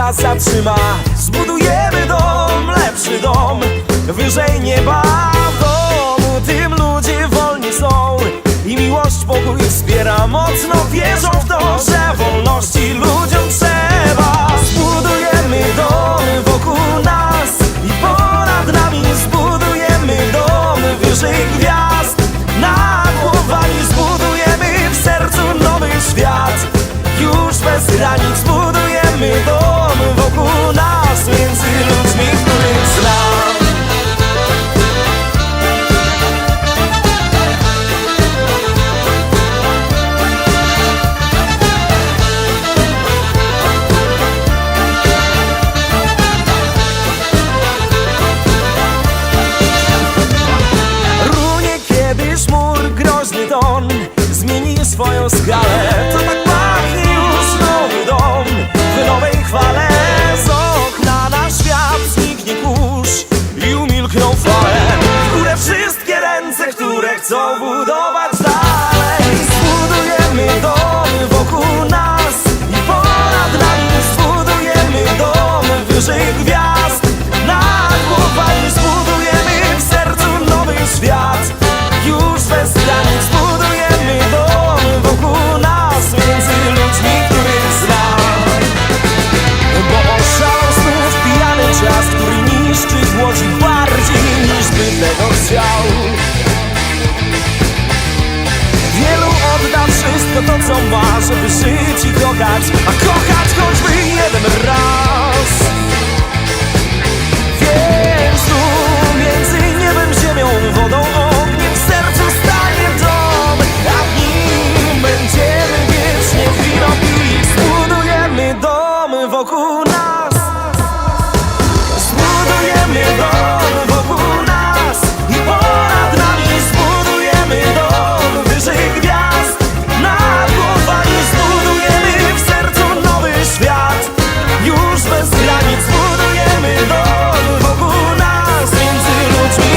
nas zatrzyma. Zbudujemy dom, lepszy dom, wyżej nieba. W domu tym ludzie wolni są i miłość pokój wspiera. Mocno wierzą w to, że wolności ludziom trzeba. Zbudujemy dom wokół nas i ponad nami. Zbudujemy dom wyżej gwiazd, nad głowami. Zbudujemy w sercu nowy świat, już bez granic. Zbudujemy dom wokół nas, między ludźmi, których znam. Runie kiedyś mur, groźny ton zmieni swoją skalę. To tak pachnie już nowy dom w nowej chwale. Z okna na świat zniknie kurz i umilkną fale. W górę wszystkie ręce, które chcą budować dalej. Zbudujemy dom wokół nas i ponad nami. Zbudujemy dom wyżej gwiazd, nad głowami. Zbudujemy w sercu nowy świat, już bez granic. Zbudujemy dom wokół nas, między ludźmi, których znam. Bo oszalał znów pijany czas, który niszczy w łodzi bardziej niż by tego chciał. Wielu odda wszystko to, co ma, żeby żyć i kochać, a kochać choćby jeden raz. Więc tu między niebem, ziemią, wodą, ogniem w sercu stanie dom, a w nim będziemy wiecznie wino pić. Zbudujemy dom wokół nas. Zbudujemy dom wokół nas i ponad nami. Zbudujemy dom wyżej gwiazd, nad głowami. Zbudujemy w sercu nowy świat, już bez granic. Zbudujemy dom wokół nas, między ludźmi,